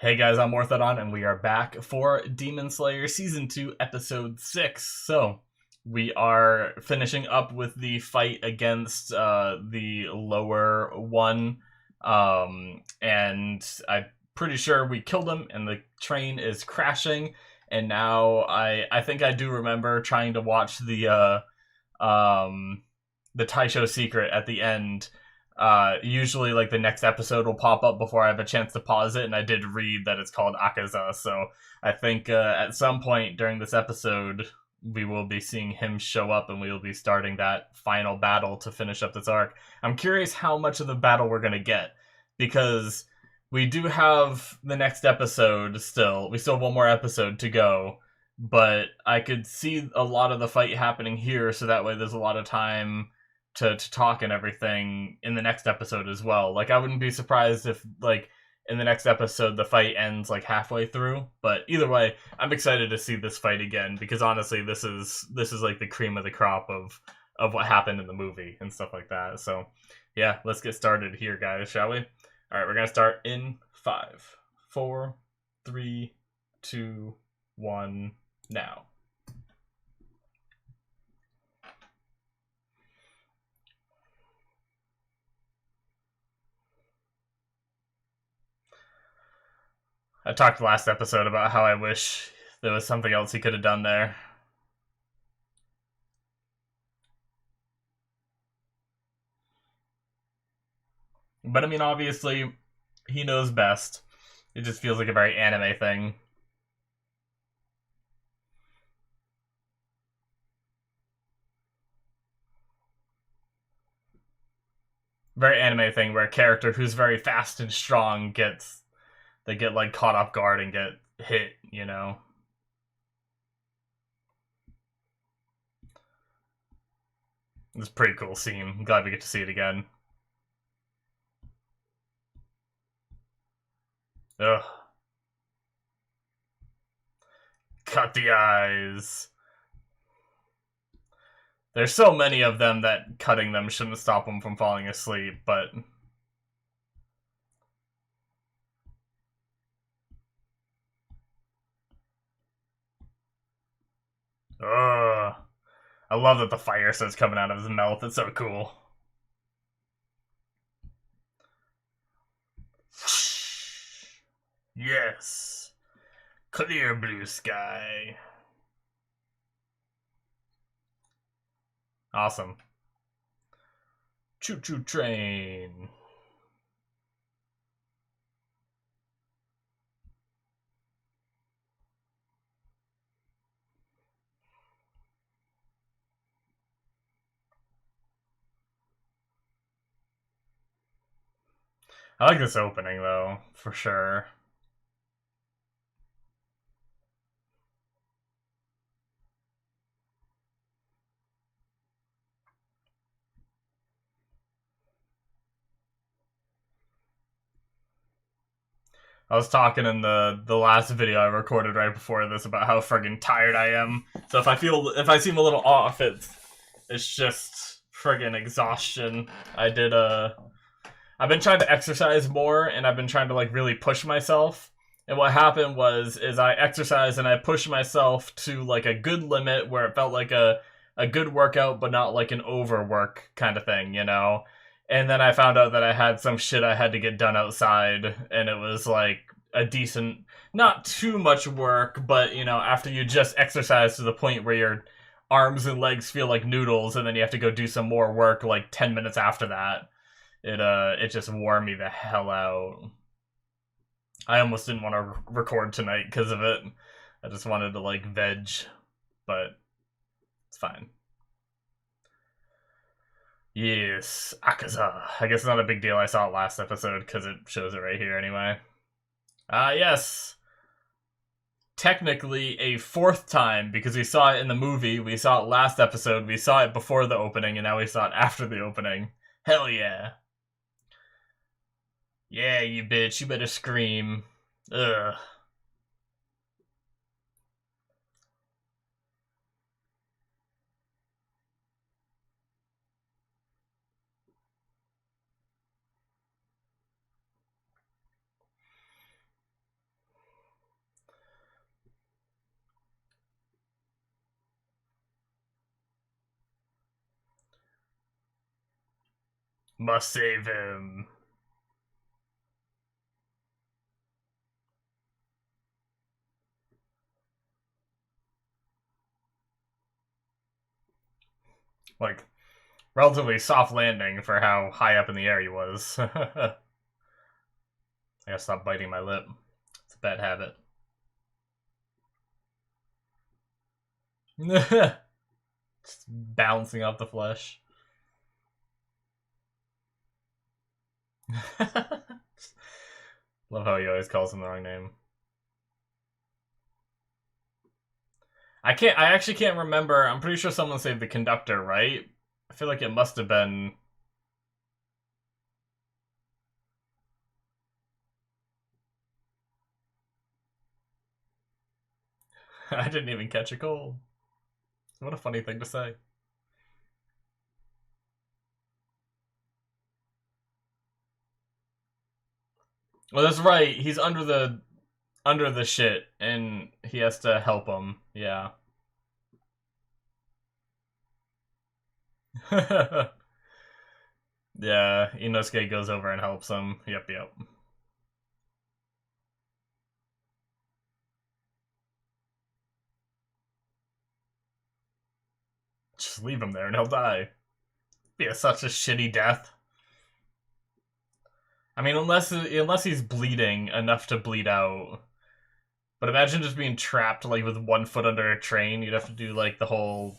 Hey guys, I'm Morthadon, and we are back for Demon Slayer Season 2, Episode 6. So, we are finishing up with the fight against the lower one, and I'm pretty sure we killed him, and the train is crashing, and now I think I do remember trying to watch the Taisho secret at the end. Usually, like, the next episode will pop up before I have a chance to pause it, and I did read that it's called Akaza, so I think at some point during this episode we will be seeing him show up, and we will be starting that final battle to finish up this arc. I'm curious how much of the battle we're going to get, because we do have the next episode still. We still have one more episode to go, but I could see a lot of the fight happening here, so that way there's a lot of time to talk and everything in the next episode as well. Like, I wouldn't be surprised if, like, in the next episode the fight ends like halfway through. But either way, I'm excited to see this fight again, because honestly, this is like the cream of the crop of what happened in the movie and stuff like that. So yeah, let's get started here, guys, shall we? All right, we're gonna start in 5, 4, 3, 2, 1, now. I talked last episode about how I wish there was something else he could have done there. But I mean, obviously, he knows best. It just feels like a very anime thing. Very anime thing where a character who's very fast and strong they get like caught off guard and get hit, you know? It's a pretty cool scene. I'm glad we get to see it again. Ugh. Cut the eyes. There's so many of them that cutting them shouldn't stop them from falling asleep, but ugh. I love that the fire starts coming out of his mouth. It's so cool. Yes. Clear blue sky. Awesome. Choo choo train. I like this opening though, for sure. I was talking in the last video I recorded right before this about how friggin' tired I am. So if I seem a little off, it's just friggin' exhaustion. I've been trying to exercise more, and I've been trying to like really push myself. And what happened is I exercised and I pushed myself to like a good limit where it felt like a good workout, but not like an overwork kind of thing, you know? And then I found out that I had some shit I had to get done outside, and it was like a decent, not too much work, but you know, after you just exercise to the point where your arms and legs feel like noodles, and then you have to go do some more work like 10 minutes after that, it just wore me the hell out. I almost didn't want to record tonight because of it. I just wanted to like veg, but it's fine. Yes, Akaza. I guess it's not a big deal. I saw it last episode because it shows it right here anyway. Yes. Technically a fourth time, because we saw it in the movie, we saw it last episode, we saw it before the opening, and now we saw it after the opening. Hell yeah. Yeah, you bitch, you better scream. Ugh. Must save him. Like, relatively soft landing for how high up in the air he was. I gotta stop biting my lip. It's a bad habit. Just bouncing off the flesh. Love how he always calls him the wrong name. I actually can't remember. I'm pretty sure someone saved the conductor, right? I feel like it must have been... I didn't even catch a cold. What a funny thing to say. Well, that's right. He's under the shit, and he has to help him. Yeah. Yeah, Inosuke goes over and helps him. Yep. Just leave him there and he'll die. Be such a shitty death. I mean, unless he's bleeding enough to bleed out. But imagine just being trapped like with one foot under a train. You'd have to do like the whole...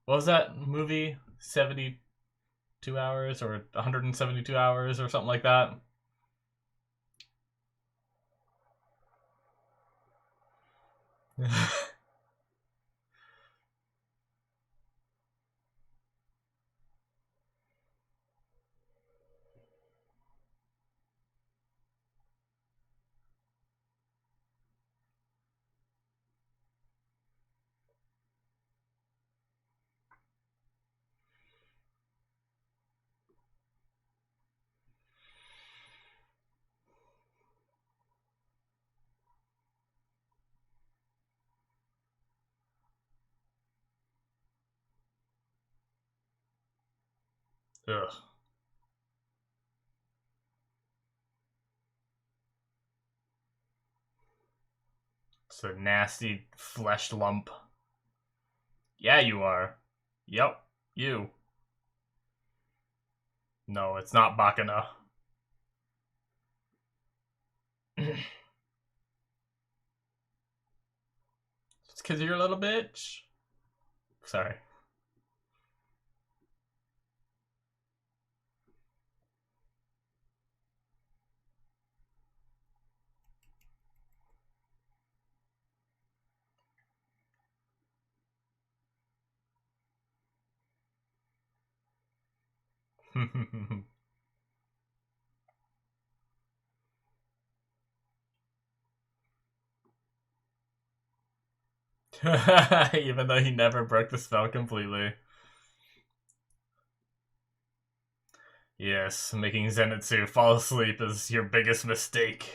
What was that movie? 72 hours or 172 hours or something like that? Ugh. It's a nasty flesh lump. Yeah, you are. Yep, you. No, it's not Bakana. Just because you're a little bitch. Sorry. Even though he never broke the spell completely. Yes, making Zenitsu fall asleep is your biggest mistake.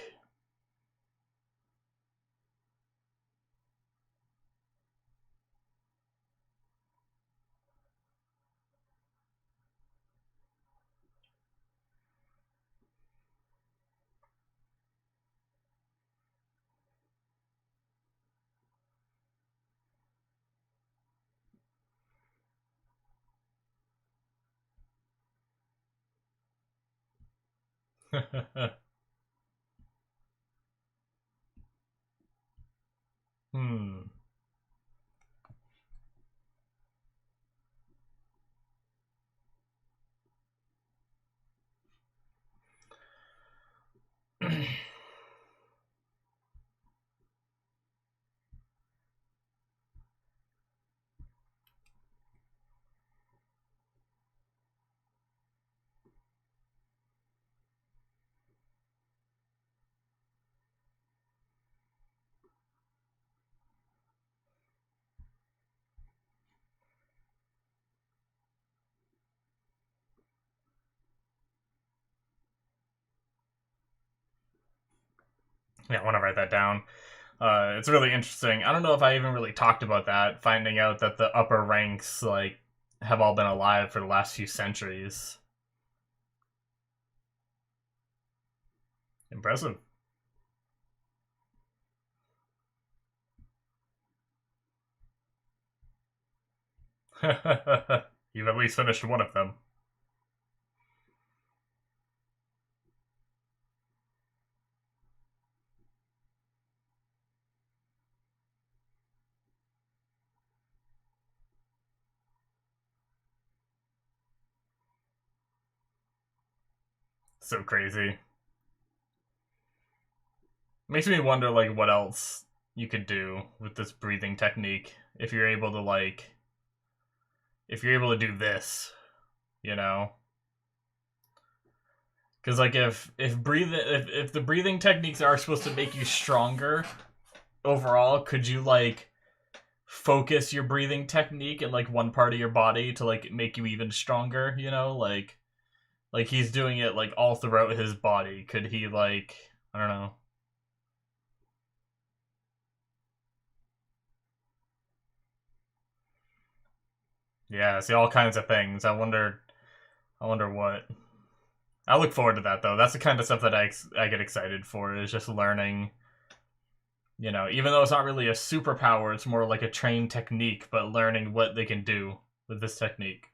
Hmm. Yeah, I want to write that down. It's really interesting. I don't know if I even really talked about that, finding out that the upper ranks, like, have all been alive for the last few centuries. Impressive. You've at least finished one of them. So crazy. Makes me wonder, like, what else you could do with this breathing technique if you're able to, like, if you're able to do this, you know? Because, like, if the breathing techniques are supposed to make you stronger overall, could you, like, focus your breathing technique in, like, one part of your body to, like, make you even stronger, you know? Like he's doing it, like, all throughout his body. Could he, like, I don't know. Yeah, see, all kinds of things. I wonder what. I look forward to that, though. That's the kind of stuff that I get excited for, is just learning, you know, even though it's not really a superpower, it's more like a trained technique, but learning what they can do with this technique.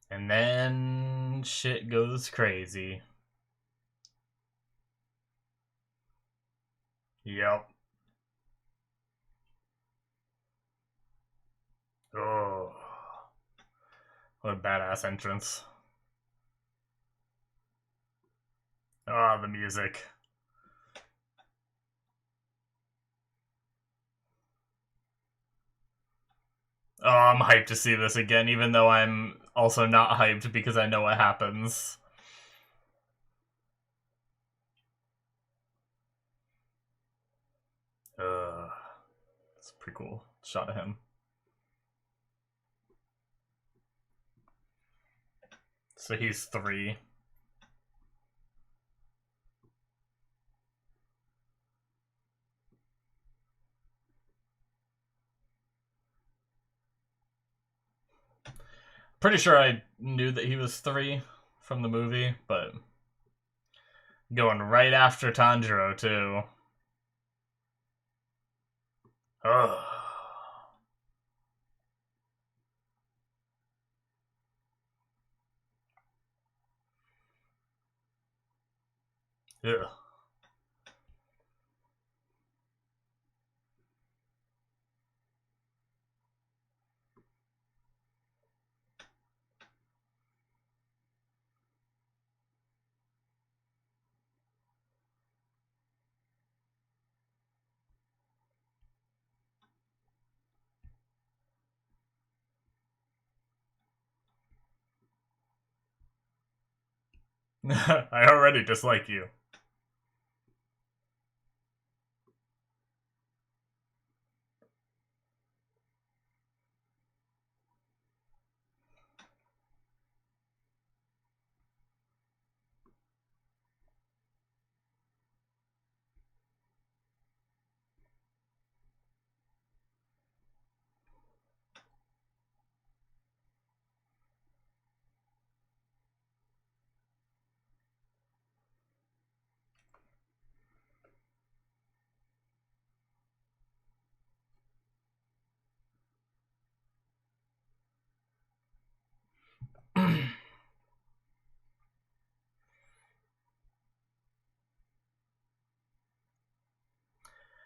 And then shit goes crazy. Yep. Oh, what a badass entrance. Oh, the music. Oh, I'm hyped to see this again, even though I'm also not hyped because I know what happens. It's a pretty cool shot of him. So he's 3. Pretty sure I knew that he was 3 from the movie, but going right after Tanjiro, too. Ugh. Ugh. I already dislike you.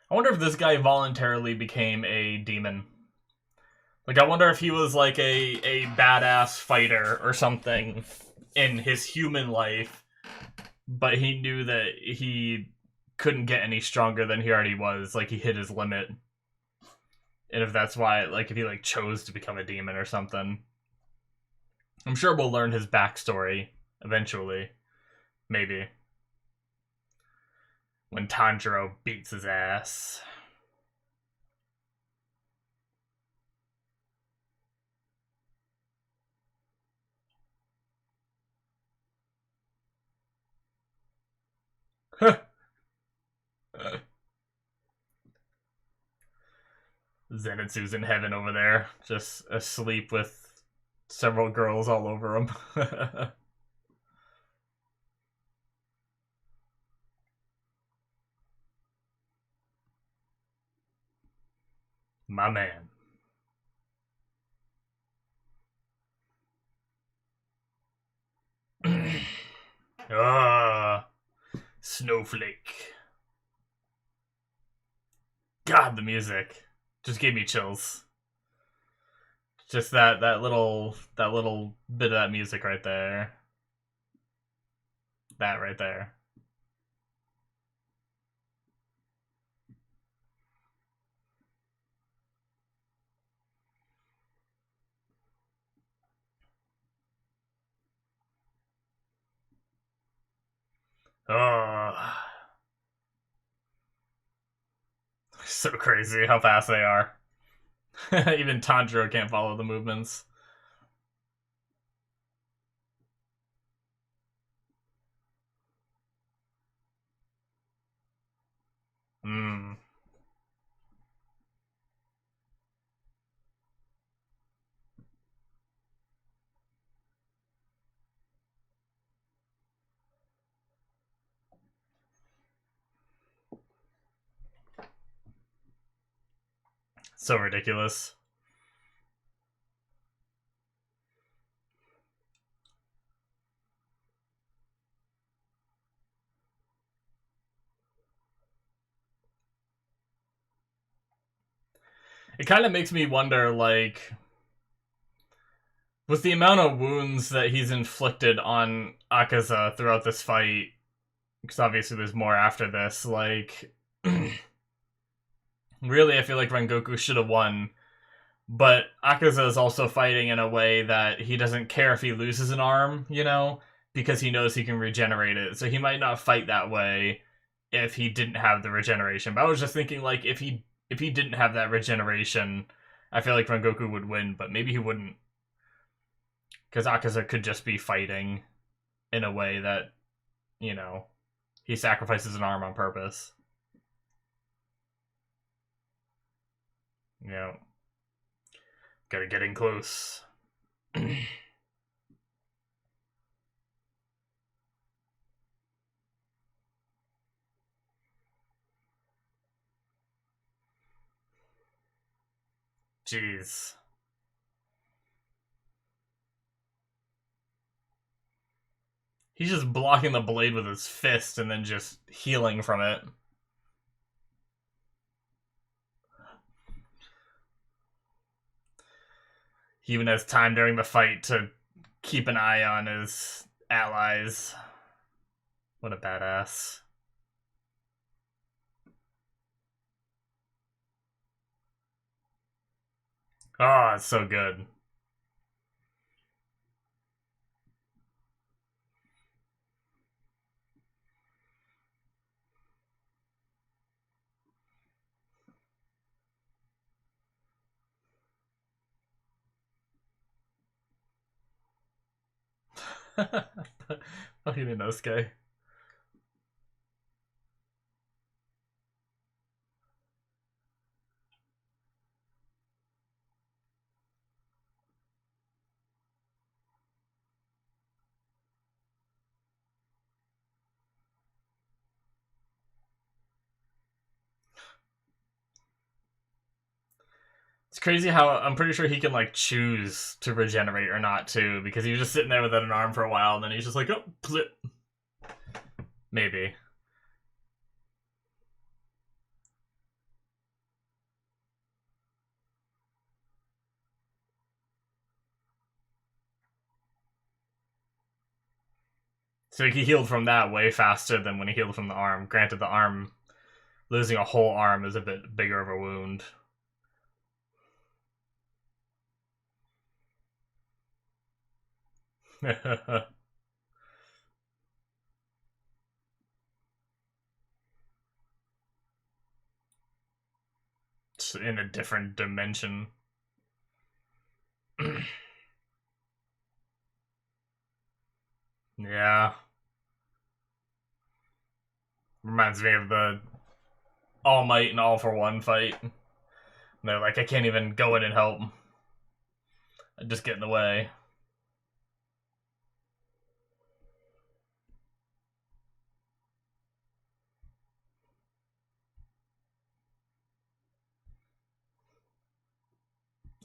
I wonder if this guy voluntarily became a demon. Like, I wonder if he was like a badass fighter or something in his human life, but he knew that he couldn't get any stronger than he already was. Like, he hit his limit. And if that's why, like, if he, like, chose to become a demon or something. I'm sure we'll learn his backstory eventually. Maybe. When Tanjiro beats his ass. Zenitsu's in heaven over there, just asleep with several girls all over him. My man. Ah, Snowflake. God, the music just gave me chills. Just that little bit of that music right there. That right there. Oh, so crazy how fast they are. Even Tanjiro can't follow the movements. Hmm. So ridiculous. It kind of makes me wonder, like, with the amount of wounds that he's inflicted on Akaza throughout this fight, because obviously there's more after this, like, really, I feel like Rengoku should have won. But Akaza is also fighting in a way that he doesn't care if he loses an arm, you know, because he knows he can regenerate it. So he might not fight that way if he didn't have the regeneration. But I was just thinking, like, if he didn't have that regeneration, I feel like Rengoku would win, but maybe he wouldn't. Because Akaza could just be fighting in a way that, you know, he sacrifices an arm on purpose. You know, gotta get in close. Jeez. He's just blocking the blade with his fist and then just healing from it. He even has time during the fight to keep an eye on his allies. What a badass. Oh, it's so good. Fucking Inosuke. It's crazy how I'm pretty sure he can like choose to regenerate or not too, because he was just sitting there without an arm for a while, and then he's just like, oh, flip. Maybe. So he healed from that way faster than when he healed from the arm. Granted, the arm, losing a whole arm is a bit bigger of a wound. It's in a different dimension. Yeah. Reminds me of the All Might and All for One fight. And they're like, I can't even go in and help. I just get in the way.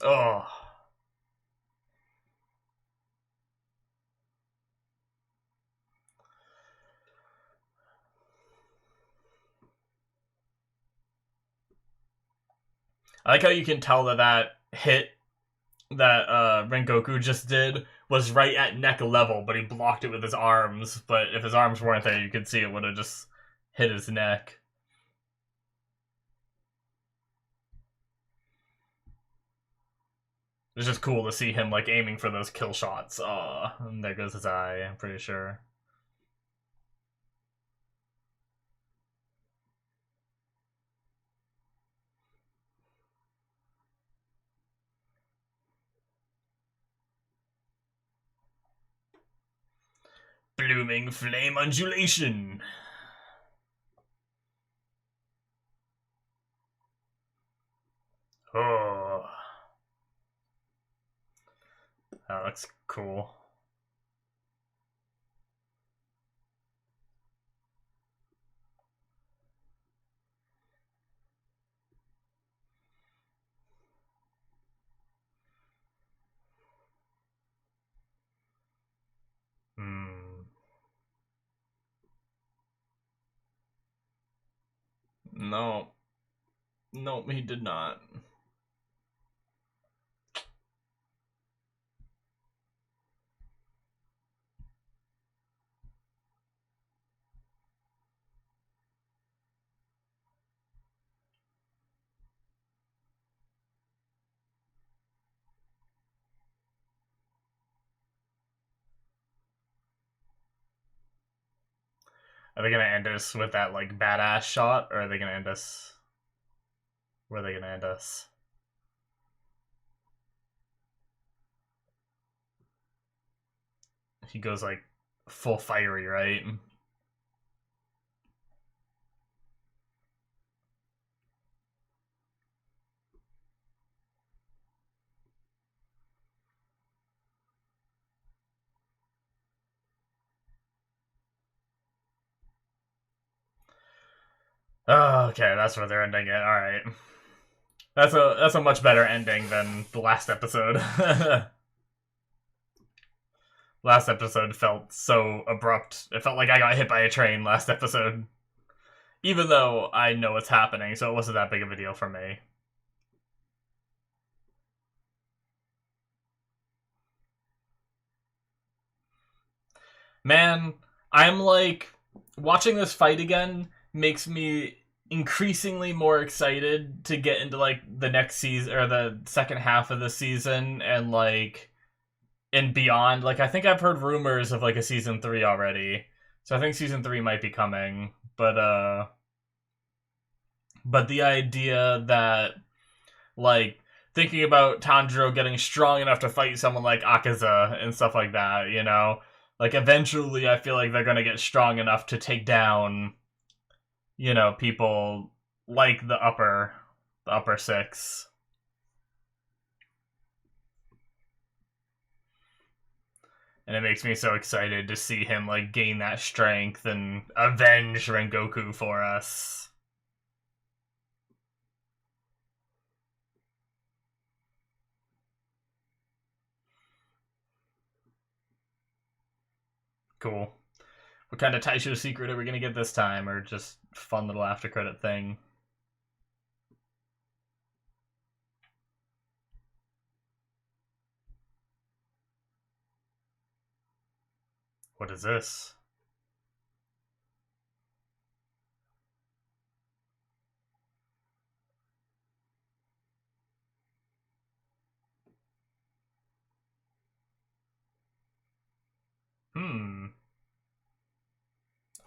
Oh. I like how you can tell that hit that Rengoku just did was right at neck level, but he blocked it with his arms. But if his arms weren't there, you could see it would have just hit his neck. It's just cool to see him like aiming for those kill shots. And there goes his eye, I'm pretty sure. Blooming flame undulation. Oh. That looks cool. No. Nope, he did not. Are they gonna end us with that like badass shot, or are they gonna end us? Where are they gonna end us? He goes like full fiery, right? Oh, okay, that's where they're ending it. All right, that's a much better ending than the last episode. Last episode felt so abrupt. It felt like I got hit by a train last episode. Even though I know what's happening, so it wasn't that big of a deal for me. Man, I'm like, watching this fight again makes me increasingly more excited to get into like the next season or the second half of the season and like and beyond. Like I think I've heard rumors of like a season 3 already. So I think season 3 might be coming. But the idea that like thinking about Tanjiro getting strong enough to fight someone like Akaza and stuff like that, you know? Like eventually I feel like they're gonna get strong enough to take down, you know, people like the upper six. And it makes me so excited to see him like gain that strength and avenge Rengoku for us. Cool. What kind of Taisho secret are we gonna get this time, or just fun little after credit thing? What is this?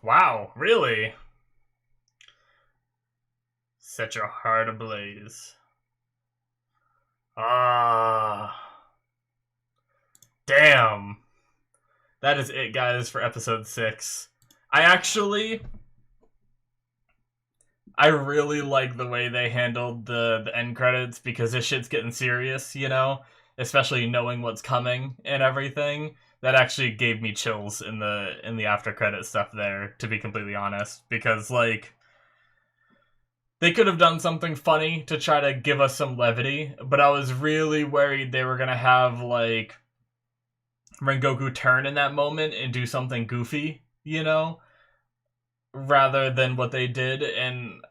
Wow, really? Set your heart ablaze. Ah. Damn. That is it, guys, for episode 6. I actually I really like the way they handled the end credits because this shit's getting serious, you know? Especially knowing what's coming and everything. That actually gave me chills in the after credit stuff there, to be completely honest. Because like they could have done something funny to try to give us some levity, but I was really worried they were gonna have like Rengoku turn in that moment and do something goofy, you know? Rather than what they did, and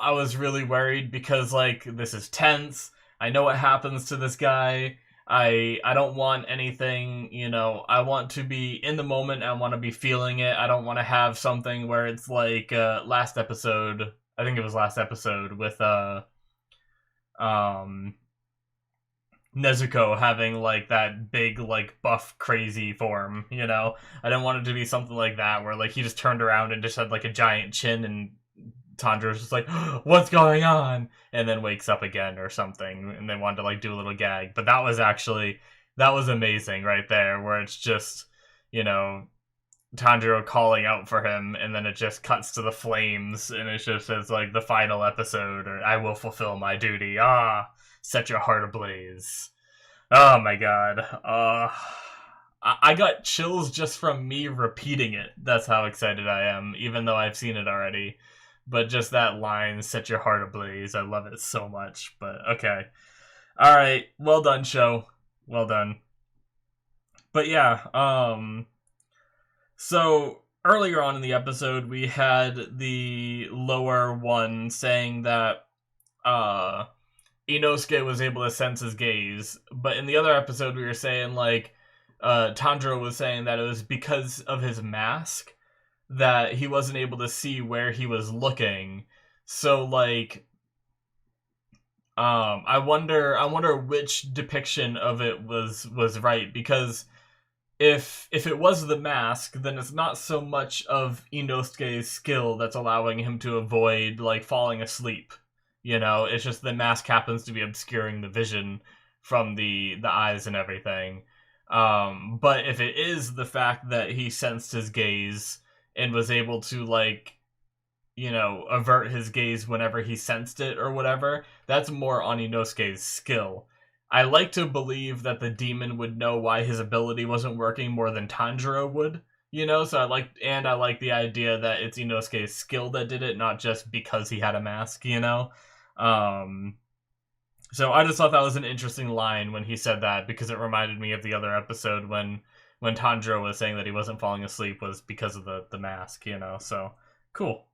I was really worried because like this is tense. I know what happens to this guy. I don't want anything, you know. I want to be in the moment. I want to be feeling it. I don't want to have something where it's like last episode. I think it was last episode with um Nezuko having like that big like buff crazy form, you know. I didn't want it to be something like that where like he just turned around and just had like a giant chin and Tanjiro's just like, what's going on? And then wakes up again or something, and they wanted to like do a little gag. But that was amazing right there, where it's just, you know, Tanjiro calling out for him, and then it just cuts to the flames, and it just says like the final episode, or I will fulfill my duty. Set your heart ablaze. Oh my god. I got chills just from me repeating it. That's how excited I am, even though I've seen it already. But just that line, set your heart ablaze, I love it so much. But okay. Alright, well done, show. Well done. But yeah, so earlier on in the episode, we had the lower one saying that Inosuke was able to sense his gaze, but in the other episode we were saying like Tanjiro was saying that it was because of his mask that he wasn't able to see where he was looking. So like I wonder which depiction of it was right, because if it was the mask, then it's not so much of Inosuke's skill that's allowing him to avoid like falling asleep. You know, it's just the mask happens to be obscuring the vision from the eyes and everything. But if it is the fact that he sensed his gaze and was able to like, you know, avert his gaze whenever he sensed it or whatever, that's more on Inosuke's skill. I like to believe that the demon would know why his ability wasn't working more than Tanjiro would, you know, so I like the idea that it's Inosuke's skill that did it, not just because he had a mask, you know? So I just thought that was an interesting line when he said that, because it reminded me of the other episode when Tanjiro was saying that he wasn't falling asleep was because of the mask, you know, so cool.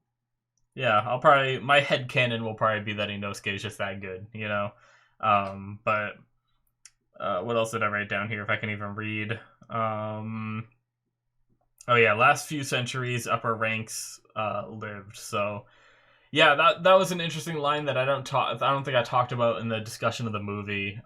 Yeah, my headcanon will probably be that Inosuke is just that good, you know? But what else did I write down here if I can even read? Oh yeah, last few centuries, upper ranks lived. So yeah, that was an interesting line that I don't think I talked about in the discussion of the movie.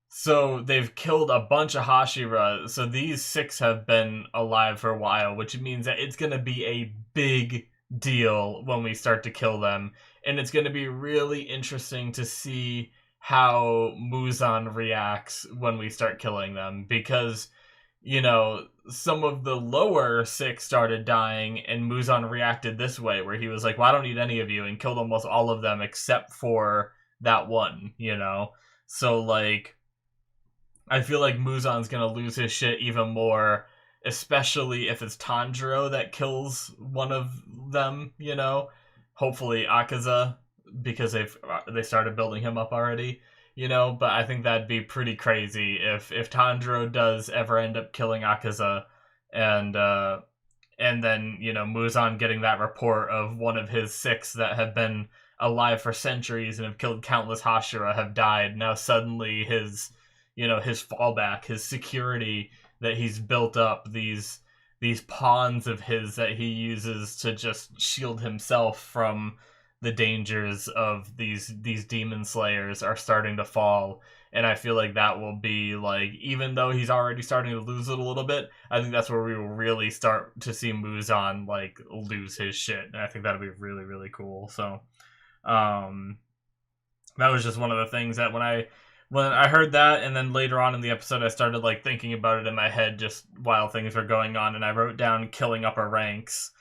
So they've killed a bunch of Hashira. So these 6 have been alive for a while, which means that it's gonna be a big deal when we start to kill them, and it's gonna be really interesting to see how Muzan reacts when we start killing them, because, you know, some of the lower 6 started dying, and Muzan reacted this way, where he was like, well, I don't need any of you, and killed almost all of them except for that one, you know? So, like, I feel like Muzan's gonna lose his shit even more, especially if it's Tanjiro that kills one of them, you know? Hopefully Akaza, because they started building him up already, you know? But I think that'd be pretty crazy if Tanjiro does ever end up killing Akaza, and then, you know, Muzan getting that report of one of his 6 that have been alive for centuries and have killed countless Hashira have died. Now suddenly his, you know, his fallback, his security that he's built up, these pawns of his that he uses to just shield himself from the dangers of these demon slayers, are starting to fall. And I feel like that will be like, even though he's already starting to lose it a little bit, I think that's where we will really start to see Muzan like lose his shit, and I think that'll be really, really cool. So that was just one of the things that when I heard that, and then later on in the episode I started like thinking about it in my head just while things were going on, and I wrote down killing upper ranks.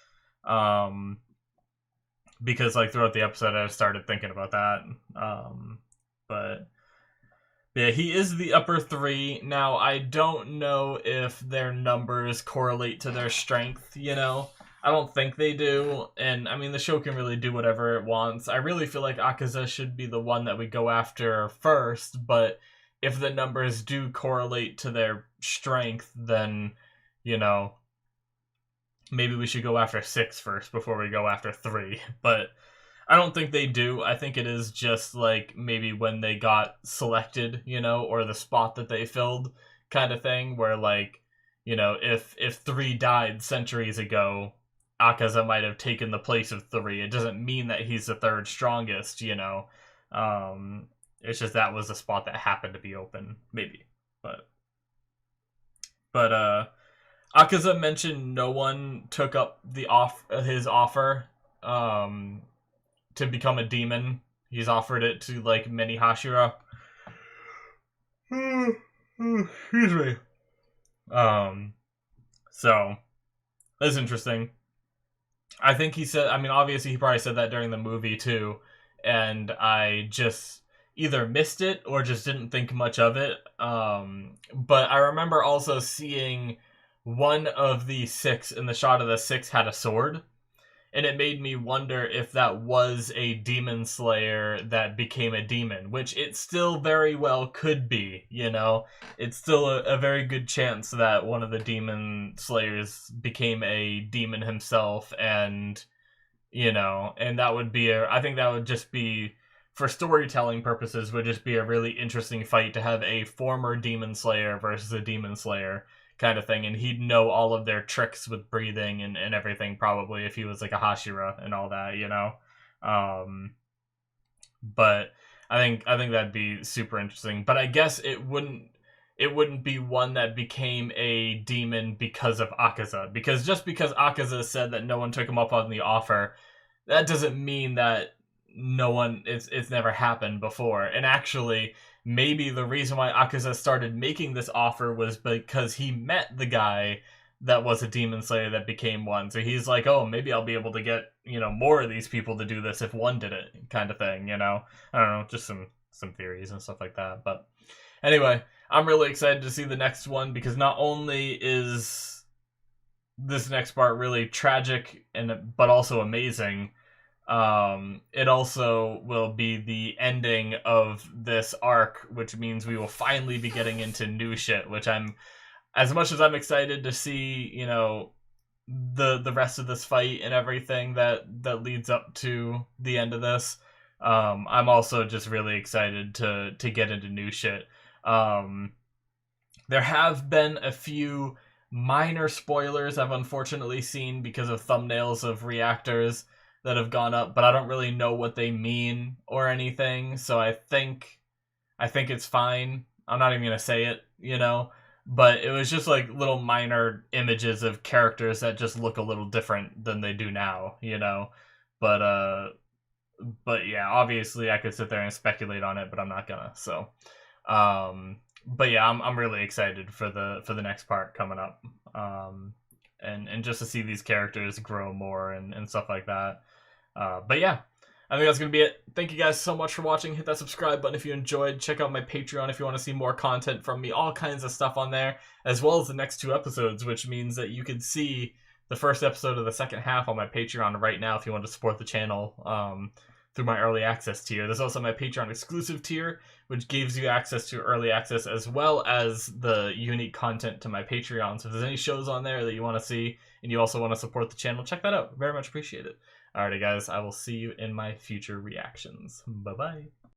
because like throughout the episode I started thinking about that. But yeah, he is the upper three. Now, I don't know if their numbers correlate to their strength, you know? I don't think they do, and I mean, the show can really do whatever it wants. I really feel like Akaza should be the one that we go after first, but if the numbers do correlate to their strength, then, you know, maybe we should go after 6 first before we go after 3. But I don't think they do. I think it is just like maybe when they got selected, you know, or the spot that they filled kind of thing, where like, you know, if 3 died centuries ago, Akaza might have taken the place of 3. It doesn't mean that he's the 3rd strongest, you know. It's just that was the spot that happened to be open, maybe. But Akaza mentioned no one took up his offer to become a demon. He's offered it to like many Hashira. Excuse me. So that's interesting. I think he said, I mean, obviously he probably said that during the movie too, and I just either missed it or just didn't think much of it. But I remember also seeing one of the 6 in the shot of the 6 had a sword, and it made me wonder if that was a demon slayer that became a demon, which it still very well could be, you know? It's still a very good chance that one of the demon slayers became a demon himself, and, you know, and that would be I think that would just be, for storytelling purposes, would just be a really interesting fight to have a former demon slayer versus a demon slayer kind of thing, and he'd know all of their tricks with breathing and everything, probably, if he was like a Hashira and all that, you know. But I think that'd be super interesting. But I guess it wouldn't be one that became a demon because of Akaza, because just because Akaza said that no one took him up on the offer, that doesn't mean that it's never happened before. And actually, maybe the reason why Akaza started making this offer was because he met the guy that was a demon slayer that became one. So he's like, oh, maybe I'll be able to get, you know, more of these people to do this if one did it, kind of thing, you know? I don't know, just some theories and stuff like that. But anyway, I'm really excited to see the next one, because not only is this next part really tragic but also amazing, it also will be the ending of this arc, which means we will finally be getting into new shit, which as much as I'm excited to see, you know, the rest of this fight and everything that leads up to the end of this, I'm also just really excited to get into new shit. There have been a few minor spoilers I've unfortunately seen because of thumbnails of reactors that have gone up, but I don't really know what they mean or anything, so I think it's fine. I'm not even gonna say it, you know, but it was just like little minor images of characters that just look a little different than they do now, you know. But yeah, obviously I could sit there and speculate on it, but I'm not gonna. So but yeah, I'm really excited for the next part coming up, and just to see these characters grow more and stuff like that. But yeah, I think that's going to be it. Thank you guys so much for watching. Hit that subscribe button if you enjoyed. Check out my Patreon if you want to see more content from me. All kinds of stuff on there, as well as the next 2 episodes, which means that you can see the first episode of the second half on my Patreon right now if you want to support the channel through my early access tier. There's also my Patreon exclusive tier, which gives you access to early access as well as the unique content to my Patreon. So if there's any shows on there that you want to see and you also want to support the channel, check that out. Very much appreciate it. Alrighty guys, I will see you in my future reactions. Bye-bye.